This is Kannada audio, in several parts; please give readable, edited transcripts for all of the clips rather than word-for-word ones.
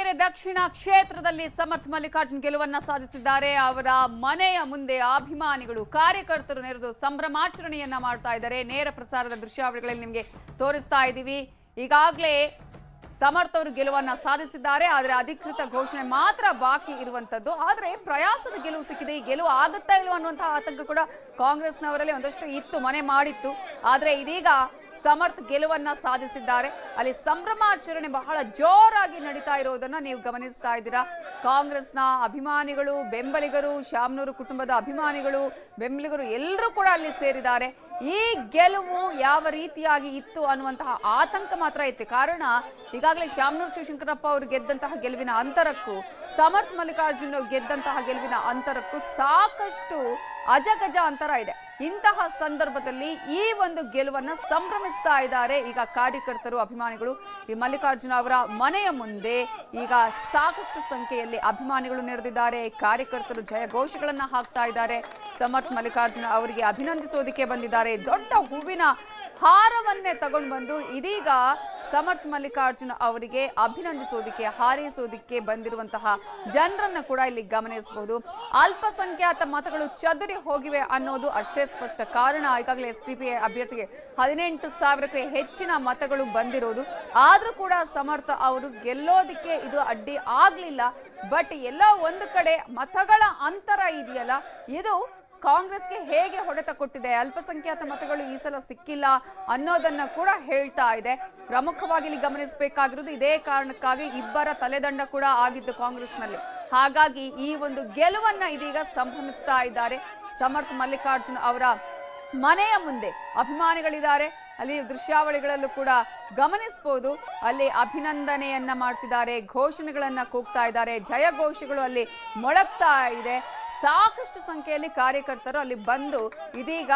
ದಾವಣಗೆರೆ ದಕ್ಷಿಣ ಕ್ಷೇತ್ರದಲ್ಲಿ ಸಮರ್ಥ ಮಲ್ಲಿಕಾರ್ಜುನ್ ಗೆಲುವನ್ನ ಸಾಧಿಸಿದ್ದಾರೆ. ಅವರ ಮನೆಯ ಮುಂದೆ ಅಭಿಮಾನಿಗಳು ಕಾರ್ಯಕರ್ತರು ನೆರೆದು ಸಂಭ್ರಮಾಚರಣೆಯನ್ನ ಮಾಡ್ತಾ ಇದ್ದಾರೆ. ನೇರ ಪ್ರಸಾರದ ದೃಶ್ಯಾವಳಿಗಳಲ್ಲಿ ನಿಮಗೆ ತೋರಿಸ್ತಾ ಇದ್ದೀವಿ. ಈಗಾಗಲೇ ಸಮರ್ಥ ಅವರು ಗೆಲುವನ್ನ ಸಾಧಿಸಿದ್ದಾರೆ. ಆದರೆ ಅಧಿಕೃತ ಘೋಷಣೆ ಮಾತ್ರ ಬಾಕಿ ಇರುವಂತದ್ದು. ಆದರೆ ಪ್ರಯಾಸದ ಗೆಲುವು ಸಿಕ್ಕಿದೆ. ಈ ಗೆಲುವು ಆಗುತ್ತಾ ಇಲ್ವಾ ಅನ್ನುವಂತಹ ಆತಂಕ ಕೂಡ ಕಾಂಗ್ರೆಸ್ನವರಲ್ಲಿ ಒಂದಷ್ಟು ಇತ್ತು, ಮನೆ ಮಾಡಿತ್ತು. ಆದರೆ ಇದೀಗ ಸಮರ್ಥ ಗೆಲುವನ್ನ ಸಾಧಿಸಿದ್ದಾರೆ. ಅಲ್ಲಿ ಸಂಭ್ರಮಾಚರಣೆ ಬಹಳ ಜೋರಾಗಿ ನಡೀತಾ ಇರೋದನ್ನ ನೀವು ಗಮನಿಸ್ತಾ ಇದ್ದೀರಾ. ಕಾಂಗ್ರೆಸ್ನ ಅಭಿಮಾನಿಗಳು, ಬೆಂಬಲಿಗರು, ಶಾಮನೂರು ಕುಟುಂಬದ ಅಭಿಮಾನಿಗಳು, ಬೆಂಬಲಿಗರು ಎಲ್ಲರೂ ಕೂಡ ಅಲ್ಲಿ ಸೇರಿದ್ದಾರೆ. ಈ ಗೆಲುವು ಯಾವ ರೀತಿಯಾಗಿ ಇತ್ತು ಅನ್ನುವಂತಹ ಆತಂಕ ಮಾತ್ರ ಇತ್ತು. ಕಾರಣ ಈಗಾಗಲೇ ಶಾಮನೂರು ಶಿವಶಂಕರಪ್ಪ ಅವರು ಗೆದ್ದಂತಹ ಗೆಲುವಿನ ಅಂತರಕ್ಕೂ ಸಮರ್ಥ ಮಲ್ಲಿಕಾರ್ಜುನ್ ಗೆದ್ದಂತಹ ಗೆಲುವಿನ ಅಂತರಕ್ಕೂ ಸಾಕಷ್ಟು ಅಜಗಜ ಅಂತರ ಇದೆ. ಇಂತಹ ಸಂದರ್ಭದಲ್ಲಿ ಈ ಒಂದು ಗೆಲುವನ್ನ ಸಂಭ್ರಮಿಸ್ತಾ ಇದ್ದಾರೆ ಈಗ ಕಾರ್ಯಕರ್ತರು, ಅಭಿಮಾನಿಗಳು. ಈ ಮಲ್ಲಿಕಾರ್ಜುನ ಅವರ ಮನೆಯ ಮುಂದೆ ಈಗ ಸಾಕಷ್ಟು ಸಂಖ್ಯೆಯಲ್ಲಿ ಅಭಿಮಾನಿಗಳು ನೆರೆದಿದ್ದಾರೆ. ಕಾರ್ಯಕರ್ತರು ಜಯಘೋಷಗಳನ್ನ ಹಾಕ್ತಾ ಇದ್ದಾರೆ. ಸಮರ್ಥ ಮಲ್ಲಿಕಾರ್ಜುನ ಅವರಿಗೆ ಅಭಿನಂದಿಸೋದಕ್ಕೆ ಬಂದಿದ್ದಾರೆ. ದೊಡ್ಡ ಹೂವಿನ ಹಾರವನ್ನೇ ತಗೊಂಡು ಬಂದು ಇದೀಗ ಸಮರ್ಥ ಮಲ್ಲಿಕಾರ್ಜುನ ಅವರಿಗೆ ಅಭಿನಂದಿಸೋದಕ್ಕೆ, ಹಾರೈಸೋದಕ್ಕೆ ಬಂದಿರುವಂತಹ ಜನರನ್ನು ಕೂಡ ಇಲ್ಲಿ ಗಮನಿಸಬಹುದು. ಅಲ್ಪಸಂಖ್ಯಾತ ಮತಗಳು ಚದುರಿ ಹೋಗಿವೆ ಅನ್ನೋದು ಅಷ್ಟೇ ಸ್ಪಷ್ಟ. ಕಾರಣ ಈಗಾಗಲೇ SDPI ಅಭ್ಯರ್ಥಿಗೆ 18,000ಕ್ಕೆ ಹೆಚ್ಚಿನ ಮತಗಳು ಬಂದಿರೋದು. ಆದ್ರೂ ಕೂಡ ಸಮರ್ಥ ಅವರು ಗೆಲ್ಲೋದಿಕ್ಕೆ ಇದು ಅಡ್ಡಿ ಆಗ್ಲಿಲ್ಲ. ಬಟ್ ಎಲ್ಲೋ ಒಂದು ಕಡೆ ಮತಗಳ ಅಂತರ ಇದೆಯಲ್ಲ, ಇದು ಕಾಂಗ್ರೆಸ್ಗೆ ಹೇಗೆ ಹೊಡೆತ ಕೊಟ್ಟಿದೆ, ಅಲ್ಪಸಂಖ್ಯಾತ ಮತಗಳು ಈ ಸಲ ಸಿಕ್ಕಿಲ್ಲ ಅನ್ನೋದನ್ನ ಕೂಡ ಹೇಳ್ತಾ ಇದೆ. ಪ್ರಮುಖವಾಗಿ ಇಲ್ಲಿ ಗಮನಿಸಬೇಕಾಗಿರೋದು ಇದೇ ಕಾರಣಕ್ಕಾಗಿ ಇಬ್ಬರ ತಲೆದಂಡ ಕೂಡ ಆಗಿದ್ದು ಕಾಂಗ್ರೆಸ್ನಲ್ಲಿ. ಹಾಗಾಗಿ ಈ ಒಂದು ಗೆಲುವನ್ನ ಇದೀಗ ಸಂಭ್ರಮಿಸ್ತಾ ಇದ್ದಾರೆ. ಸಮರ್ಥ ಮಲ್ಲಿಕಾರ್ಜುನ್ ಅವರ ಮನೆಯ ಮುಂದೆ ಅಭಿಮಾನಿಗಳಿದ್ದಾರೆ. ಅಲ್ಲಿ ದೃಶ್ಯಾವಳಿಗಳಲ್ಲೂ ಕೂಡ ಗಮನಿಸಬಹುದು. ಅಲ್ಲಿ ಅಭಿನಂದನೆಯನ್ನ ಮಾಡ್ತಿದ್ದಾರೆ, ಘೋಷಣೆಗಳನ್ನ ಕೂಗ್ತಾ ಇದ್ದಾರೆ, ಜಯಘೋಷಗಳು ಅಲ್ಲಿ ಮೊಳಗ್ತಾ ಇದೆ. ಸಾಕಷ್ಟು ಸಂಖ್ಯೆಯಲ್ಲಿ ಕಾರ್ಯಕರ್ತರು ಅಲ್ಲಿ ಬಂದು ಇದೀಗ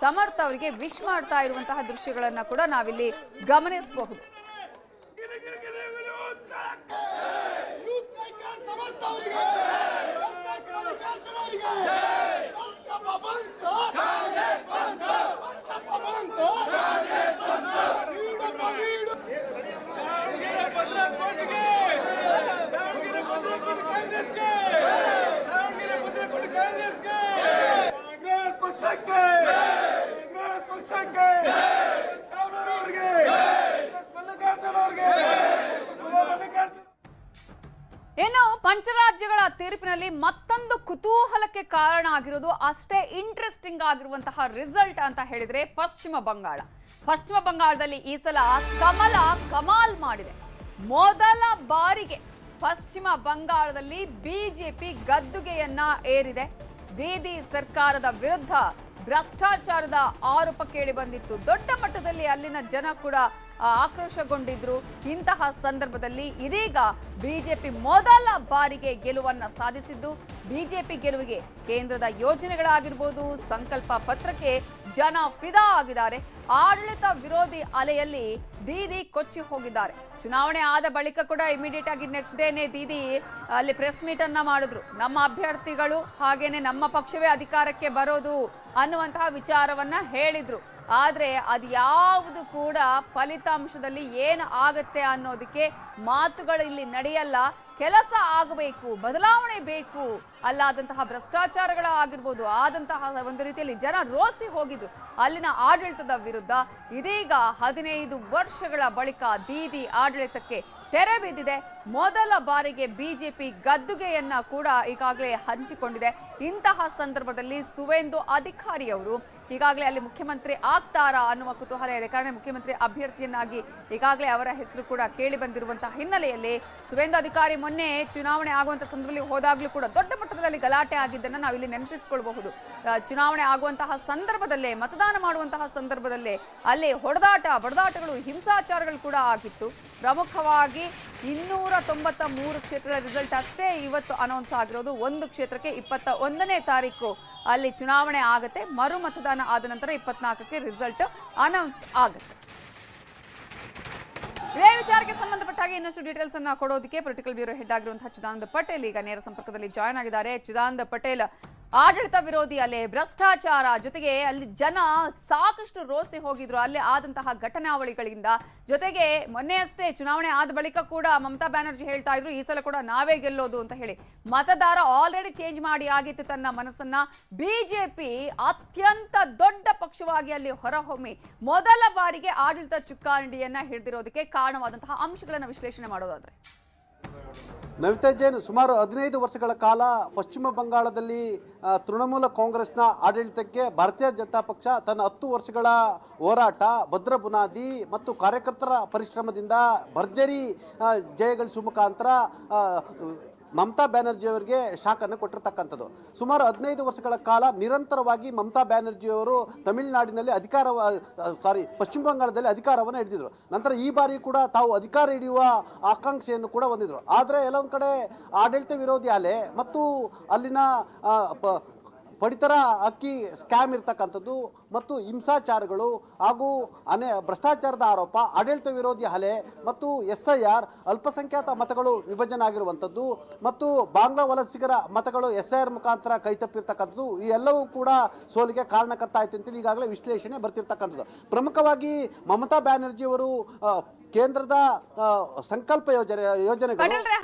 ಸಮರ್ಥ ಅವರಿಗೆ ವಿಶ್ ಮಾಡ್ತಾ ಇರುವಂತಹ ದೃಶ್ಯಗಳನ್ನ ಕೂಡ ನಾವಿಲ್ಲಿ ಗಮನಿಸಬಹುದು. ಏನು ಪಂಚರಾಜ್ಯಗಳ ತೀರ್ಪಿನಲ್ಲಿ ಮತ್ತೊಂದು ಕುತೂಹಲಕ್ಕೆ ಕಾರಣ ಆಗಿರೋದು, ಅಷ್ಟೇ ಇಂಟ್ರೆಸ್ಟಿಂಗ್ ಆಗಿರುವಂತಹ ರಿಸಲ್ಟ್ ಅಂತ ಹೇಳಿದ್ರೆ ಪಶ್ಚಿಮ ಬಂಗಾಳದಲ್ಲಿ ಈ ಸಲ ಕಮಲ ಕಮಾಲ್ ಮಾಡಿದೆ. ಮೊದಲ ಬಾರಿಗೆ ಪಶ್ಚಿಮ ಬಂಗಾಳದಲ್ಲಿ ಬಿಜೆಪಿ ಗದ್ದುಗೆಯನ್ನ ಏರಿದೆ. ದೀದಿ ಸರ್ಕಾರದ ವಿರುದ್ಧ ಭ್ರಷ್ಟಾಚಾರದ ಆರೋಪ ಕೇಳಿ ಬಂದಿತ್ತು. ದೊಡ್ಡ ಮಟ್ಟದಲ್ಲಿ ಅಲ್ಲಿನ ಜನ ಕೂಡ ಆಕ್ರೋಶಗೊಂಡಿದ್ರು. ಇಂತಹ ಸಂದರ್ಭದಲ್ಲಿ ಇದೀಗ ಬಿಜೆಪಿ ಮೊದಲ ಬಾರಿಗೆ ಗೆಲುವನ್ನ ಸಾಧಿಸಿದ್ದು. ಬಿಜೆಪಿ ಗೆಲುವಿಗೆ ಕೇಂದ್ರದ ಯೋಜನೆಗಳಾಗಿರ್ಬೋದು, ಸಂಕಲ್ಪ ಪತ್ರಕ್ಕೆ ಜನ ಫಿದಾ ಆಗಿದ್ದಾರೆ. ಆಡಳಿತ ವಿರೋಧಿ ಅಲೆಯಲ್ಲಿ ದೀದಿ ಕೊಚ್ಚಿ ಹೋಗಿದ್ದಾರೆ. ಚುನಾವಣೆ ಆದ ಬಳಿಕ ಕೂಡ ಇಮಿಡಿಯೇಟ್ ಆಗಿ ನೆಕ್ಸ್ಟ್ ಡೇನೆ ದೀದಿ ಅಲ್ಲಿ ಪ್ರೆಸ್ ಮೀಟ್ ಅನ್ನ ಮಾಡಿದ್ರು. ನಮ್ಮ ಅಭ್ಯರ್ಥಿಗಳು ಹಾಗೇನೆ ನಮ್ಮ ಪಕ್ಷವೇ ಅಧಿಕಾರಕ್ಕೆ ಬರೋದು ಅನ್ನುವಂತಹ ವಿಚಾರವನ್ನ ಹೇಳಿದ್ರು. ಆದ್ರೆ ಅದು ಯಾವುದು ಕೂಡ ಫಲಿತಾಂಶದಲ್ಲಿ ಏನು ಆಗತ್ತೆ ಅನ್ನೋದಕ್ಕೆ ಮಾತುಗಳು ಇಲ್ಲಿ ನಡೆಯಲ್ಲ. ಕೆಲಸ ಆಗಬೇಕು, ಬದಲಾವಣೆ ಬೇಕು, ಅಲ್ಲಾದಂತಹ ಭ್ರಷ್ಟಾಚಾರಗಳ ಆಗಿರ್ಬೋದು, ಆದಂತಹ ಒಂದು ರೀತಿಯಲ್ಲಿ ಜನ ರೋಸಿ ಹೋಗಿದ್ರು ಅಲ್ಲಿನ ಆಡಳಿತದ ವಿರುದ್ಧ. ಇದೀಗ 15 ವರ್ಷಗಳ ಬಳಿಕ ದೀದಿ ಆಡಳಿತಕ್ಕೆ ತೆರೆ ಬಿದ್ದಿದೆ. ಮೊದಲ ಬಾರಿಗೆ ಬಿಜೆಪಿ ಗದ್ದುಗೆಯನ್ನ ಕೂಡ ಈಗಾಗಲೇ ಹಂಚಿಕೊಂಡಿದೆ. ಇಂತಹ ಸಂದರ್ಭದಲ್ಲಿ ಸುವೇಂದು ಅಧಿಕಾರಿ ಅವರು ಈಗಾಗಲೇ ಅಲ್ಲಿ ಮುಖ್ಯಮಂತ್ರಿ ಆಗ್ತಾರಾ ಅನ್ನುವ ಕುತೂಹಲ ಇದೆ. ಕಾರಣ ಮುಖ್ಯಮಂತ್ರಿ ಅಭ್ಯರ್ಥಿಯನ್ನಾಗಿ ಈಗಾಗಲೇ ಅವರ ಹೆಸರು ಕೂಡ ಕೇಳಿ ಬಂದಿರುವಂತಹ ಹಿನ್ನೆಲೆಯಲ್ಲಿ ಸುವೇಂದು ಅಧಿಕಾರಿ ಮೊನ್ನೆ ಚುನಾವಣೆ ಆಗುವಂತಹ ಸಂದರ್ಭದಲ್ಲಿ ಹೋದಾಗ್ಲೂ ಕೂಡ ದೊಡ್ಡ ಮಟ್ಟದಲ್ಲಿ ಗಲಾಟೆ ಆಗಿದ್ದನ್ನ ನಾವಿಲ್ಲಿ ನೆನಪಿಸಿಕೊಳ್ಬಹುದು. ಚುನಾವಣೆ ಆಗುವಂತಹ ಸಂದರ್ಭದಲ್ಲೇ, ಮತದಾನ ಮಾಡುವಂತಹ ಸಂದರ್ಭದಲ್ಲೇ ಅಲ್ಲಿ ಹೊಡೆದಾಟ, ಬಡದಾಟಗಳು, ಹಿಂಸಾಚಾರಗಳು ಕೂಡ ಆಗಿತ್ತು. ಪ್ರಮುಖವಾಗಿ 293 ಕ್ಷೇತ್ರಗಳ ರಿಸಲ್ಟ್ ಅಷ್ಟೇ ಇವತ್ತು ಅನೌನ್ಸ್ ಆಗಿರೋದು. ಒಂದು ಕ್ಷೇತ್ರಕ್ಕೆ 21ನೇ ತಾರೀಕು ಅಲ್ಲಿ ಚುನಾವಣೆ ಆಗುತ್ತೆ. ಮರು ಮತದಾನ ಆದ ನಂತರ 24ಕ್ಕೆ ರಿಸಲ್ಟ್ ಅನೌನ್ಸ್ ಆಗುತ್ತೆ. ಇದೇ ವಿಚಾರಕ್ಕೆ ಸಂಬಂಧಪಟ್ಟ ಹಾಗೆ ಇನ್ನಷ್ಟು ಡೀಟೇಲ್ಸ್ ಅನ್ನ ಕೊಡೋದಕ್ಕೆ ಪೊಲಿಟಿಕಲ್ ಬ್ಯೂರೋ ಹೆಡ್ ಆಗಿರುವಂತಹ ಚಿದಾನಂದ ಪಟೇಲ್ ಈಗ ನೇರ ಸಂಪರ್ಕದಲ್ಲಿ ಜಾಯ್ನ್ ಆಗಿದ್ದಾರೆ. ಚಿದಾನಂದ ಪಟೇಲ್, ಆಡಳಿತ ವಿರೋಧಿ ಅಲೆ, ಭ್ರಷ್ಟಾಚಾರ, ಜೊತೆಗೆ ಅಲ್ಲಿ ಜನ ಸಾಕಷ್ಟು ರೋಸಿ ಹೋಗಿದ್ರು ಅಲ್ಲಿ ಆದಂತಹ ಘಟನಾವಳಿಗಳಿಂದ. ಜೊತೆಗೆ ಮೊನ್ನೆ ಅಷ್ಟೇ ಚುನಾವಣೆ ಆದ ಬಳಿಕ ಕೂಡ ಮಮತಾ ಬ್ಯಾನರ್ಜಿ ಹೇಳ್ತಾ ಇದ್ರು ಈ ಸಲ ಕೂಡ ನಾವೇ ಗೆಲ್ಲೋದು ಅಂತ ಹೇಳಿ. ಮತದಾರ ಆಲ್ರೆಡಿ ಚೇಂಜ್ ಮಾಡಿ ಆಗಿತ್ತು ತನ್ನ ಮನಸ್ಸನ್ನ. ಬಿಜೆಪಿ ಅತ್ಯಂತ ದೊಡ್ಡ ಪಕ್ಷವಾಗಿ ಅಲ್ಲಿ ಹೊರಹೊಮ್ಮಿ ಮೊದಲ ಬಾರಿಗೆ ಆಡಳಿತ ಚುಕ್ಕಾಣಿಯನ್ನ ಹಿಡಿದಿರೋದಕ್ಕೆ ಕಾರಣವಾದಂತಹ ಅಂಶಗಳನ್ನು ವಿಶ್ಲೇಷಣೆ ಮಾಡೋದಾದ್ರೆ, ನವಿತಾ ಜೈನ್ ಸುಮಾರು 15 ವರ್ಷಗಳ ಕಾಲ ಪಶ್ಚಿಮ ಬಂಗಾಳದಲ್ಲಿ ತೃಣಮೂಲ ಕಾಂಗ್ರೆಸ್ನ ಆಡಳಿತಕ್ಕೆ ಭಾರತೀಯ ಜನತಾ ಪಕ್ಷ ತನ್ನ 10 ವರ್ಷಗಳ ಹೋರಾಟ, ಭದ್ರ ಬುನಾದಿ ಮತ್ತು ಕಾರ್ಯಕರ್ತರ ಪರಿಶ್ರಮದಿಂದ ಭರ್ಜರಿ ಜಯಗಳಿಸುವ ಮುಖಾಂತರ ಮಮತಾ ಬ್ಯಾನರ್ಜಿ ಅವರಿಗೆ ಶಾಖನ್ನು ಕೊಟ್ಟಿರ್ತಕ್ಕಂಥದ್ದು. ಸುಮಾರು 15 ವರ್ಷಗಳ ಕಾಲ ನಿರಂತರವಾಗಿ ಮಮತಾ ಬ್ಯಾನರ್ಜಿಯವರು ತಮಿಳುನಾಡಿನಲ್ಲಿ ಪಶ್ಚಿಮ ಬಂಗಾಳದಲ್ಲಿ ಅಧಿಕಾರವನ್ನು ಹಿಡಿದಿದ್ರು. ನಂತರ ಈ ಬಾರಿ ಕೂಡ ತಾವು ಅಧಿಕಾರ ಹಿಡಿಯುವ ಆಕಾಂಕ್ಷೆಯನ್ನು ಕೂಡ ಹೊಂದಿದ್ರು. ಆದರೆ ಎಲ್ಲೊಂದು ಕಡೆ ಆಡಳಿತ ವಿರೋಧಿ ಅಲೆ ಮತ್ತು ಅಲ್ಲಿನ ಪಡಿತರ ಅಕ್ಕಿ ಸ್ಕ್ಯಾಮ್ ಇರ್ತಕ್ಕಂಥದ್ದು ಮತ್ತು ಹಿಂಸಾಚಾರಗಳು ಹಾಗೂ ಭ್ರಷ್ಟಾಚಾರದ ಆರೋಪ, ಆಡಳಿತ ವಿರೋಧಿ ಅಲೆ ಮತ್ತು SIR ಅಲ್ಪಸಂಖ್ಯಾತ ಮತಗಳು ವಿಭಜನೆ ಆಗಿರುವಂಥದ್ದು ಮತ್ತು ಬಾಂಗ್ಲಾ ವಲಸಿಗರ ಮತಗಳು SIR ಮುಖಾಂತರ ಕೈತಪ್ಪಿರ್ತಕ್ಕಂಥದ್ದು, ಈ ಎಲ್ಲವೂ ಕೂಡ ಸೋಲಿಗೆ ಕಾರಣಕರ್ತ ಆಯ್ತು ಅಂತೇಳಿ ಈಗಾಗಲೇ ವಿಶ್ಲೇಷಣೆ ಬರ್ತಿರ್ತಕ್ಕಂಥದ್ದು. ಪ್ರಮುಖವಾಗಿ ಮಮತಾ ಬ್ಯಾನರ್ಜಿಯವರು ಕೇಂದ್ರದ ಸಂಕಲ್ಪ ಯೋಜನೆಗಳು